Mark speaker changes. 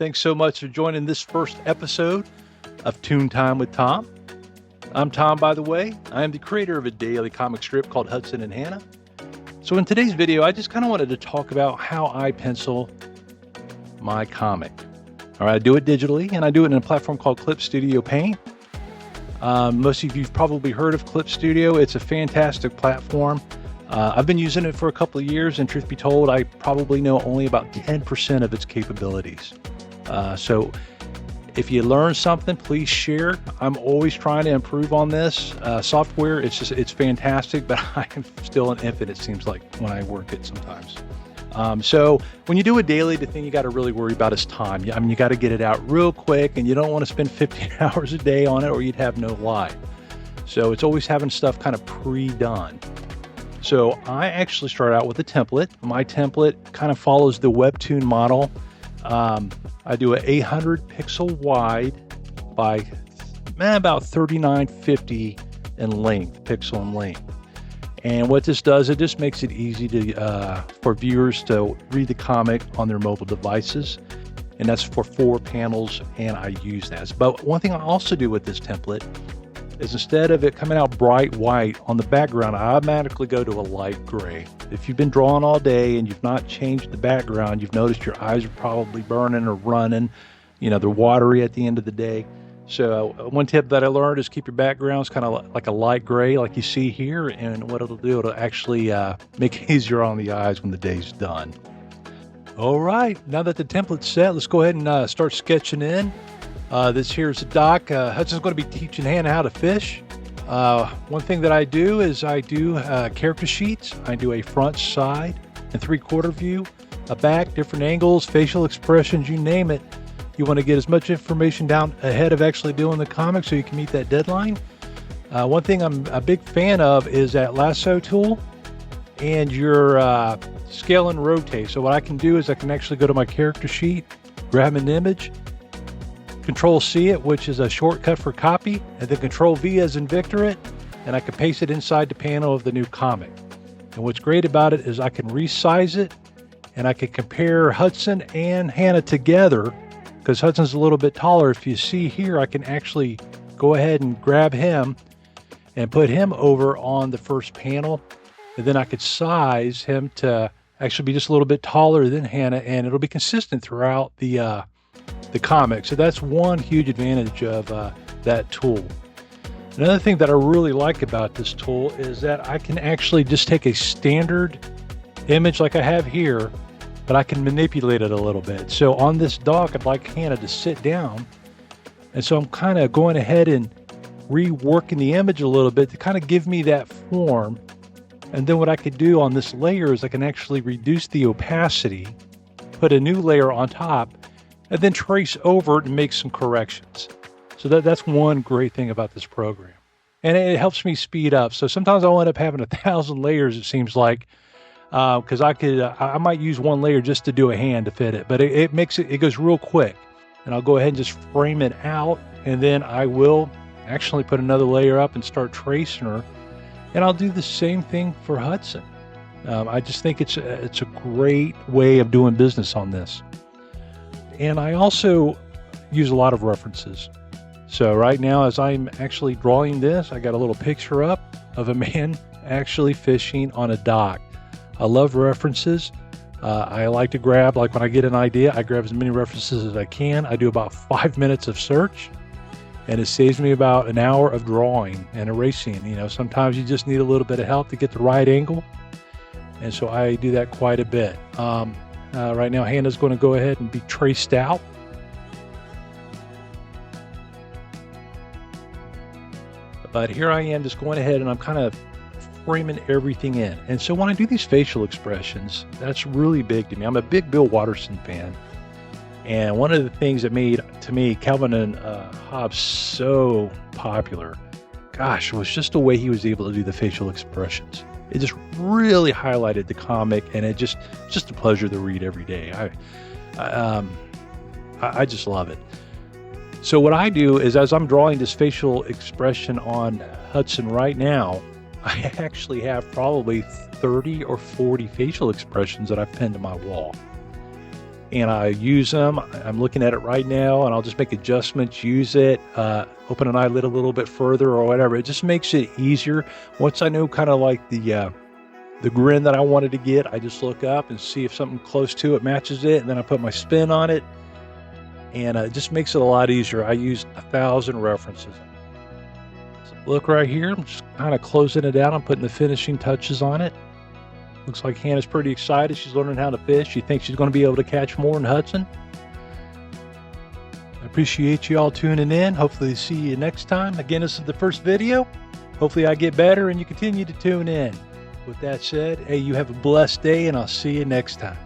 Speaker 1: Thanks so much for joining this first episode of Toon Time with Tom. I'm Tom, by the way. I am the creator of a daily comic strip called Hudson Hanna. So in today's video, I just kind of wanted to talk about how I pencil my comic. All right, I do it digitally, and I do it in a platform called Clip Studio Paint. Most of you've probably heard of Clip Studio. It's a fantastic platform. I've been using it for a couple of years, and truth be told, I probably know only about 10% of its capabilities. So if you learn something, please share. I'm always trying to improve on this software. It's fantastic, but I'm still an infant, it seems like, when I work it sometimes. So when you do a daily, the thing you got to really worry about is time. I mean, you got to get it out real quick, and you don't want to spend 15 hours a day on it, or you'd have no life. So it's always having stuff kind of pre-done. So I actually start out with a template. My template kind of follows the Webtoon model. I do a 800 pixel wide by about 3950 in length, pixel in length. And what this does, it just makes it easy to for viewers to read the comic on their mobile devices. And that's for 4 panels, and I use that. But one thing I also do with this template is, instead of it coming out bright white on the background, I automatically go to a light gray. If you've been drawing all day and you've not changed the background, you've noticed your eyes are probably burning or running. You know, they're watery at the end of the day. So one tip that I learned is keep your backgrounds kind of like a light gray, like you see here. And what it'll do, it'll actually make it easier on the eyes when the day's done. All right, now that the template's set, let's go ahead and start sketching in. This here's a doc. Hudson's going to be teaching Hannah how to fish. One thing that I do is I do character sheets. I do a front, side, and 3/4 view, a back, different angles, facial expressions, you name it. You want to get as much information down ahead of actually doing the comic so you can meet that deadline. One thing I'm a big fan of is that lasso tool and your scale and rotate. So what I can do is I can actually go to my character sheet, grab an image, Control-C it, which is a shortcut for copy, and then Control-V as in Victor it, and I can paste it inside the panel of the new comic. And what's great about it is I can resize it, and I can compare Hudson and Hannah together, because Hudson's a little bit taller. If you see here, I can actually go ahead and grab him and put him over on the first panel, and then I could size him to actually be just a little bit taller than Hannah, and it'll be consistent throughout the comic. So that's one huge advantage of that tool. Another thing that I really like about this tool is that I can actually just take a standard image like I have here, but I can manipulate it a little bit. So on this dock, I'd like Hannah to sit down, and so I'm kind of going ahead and reworking the image a little bit to kind of give me that form. And then what I could do on this layer is I can actually reduce the opacity, put a new layer on top, and then trace over it and make some corrections. So that's one great thing about this program. And it helps me speed up. So sometimes I'll end up having 1,000 layers, it seems like, because I might use one layer just to do a hand to fit it, but it goes real quick. And I'll go ahead and just frame it out, and then I will actually put another layer up and start tracing her. And I'll do the same thing for Hudson. I just think it's a great way of doing business on this. And I also use a lot of references. So right now, as I'm actually drawing this, I got a little picture up of a man actually fishing on a dock. I love references. I like to grab, like when I get an idea, I grab as many references as I can. I do about 5 minutes of search, and it saves me about an hour of drawing and erasing. You know, sometimes you just need a little bit of help to get the right angle. And so I do that quite a bit. Right now, Hannah's going to go ahead and be traced out. But here I am just going ahead and I'm kind of framing everything in. And so when I do these facial expressions, that's really big to me. I'm a big Bill Watterson fan. And one of the things that made, to me, Calvin and Hobbes so popular, gosh, was just the way he was able to do the facial expressions. It just really highlighted the comic, and it's just a pleasure to read every day. I just love it. So what I do is, as I'm drawing this facial expression on Hudson right now, I actually have probably 30 or 40 facial expressions that I've pinned to my wall. and I use them. I'm looking at it right now, and I'll just make adjustments, use it, open an eyelid a little bit further or whatever. It just makes it easier. Once I know kind of like the grin that I wanted to get, I just look up and see if something close to it matches it, and then I put my spin on it, and it just makes it a lot easier. I use 1,000 references. So look right here, I'm just kind of closing it out. I'm putting the finishing touches on it. Looks like Hannah's pretty excited. She's learning how to fish. She thinks she's going to be able to catch more in Hudson. I appreciate you all tuning in. Hopefully see you next time. Again, this is the first video. Hopefully I get better and you continue to tune in. With that said, hey, you have a blessed day, and I'll see you next time.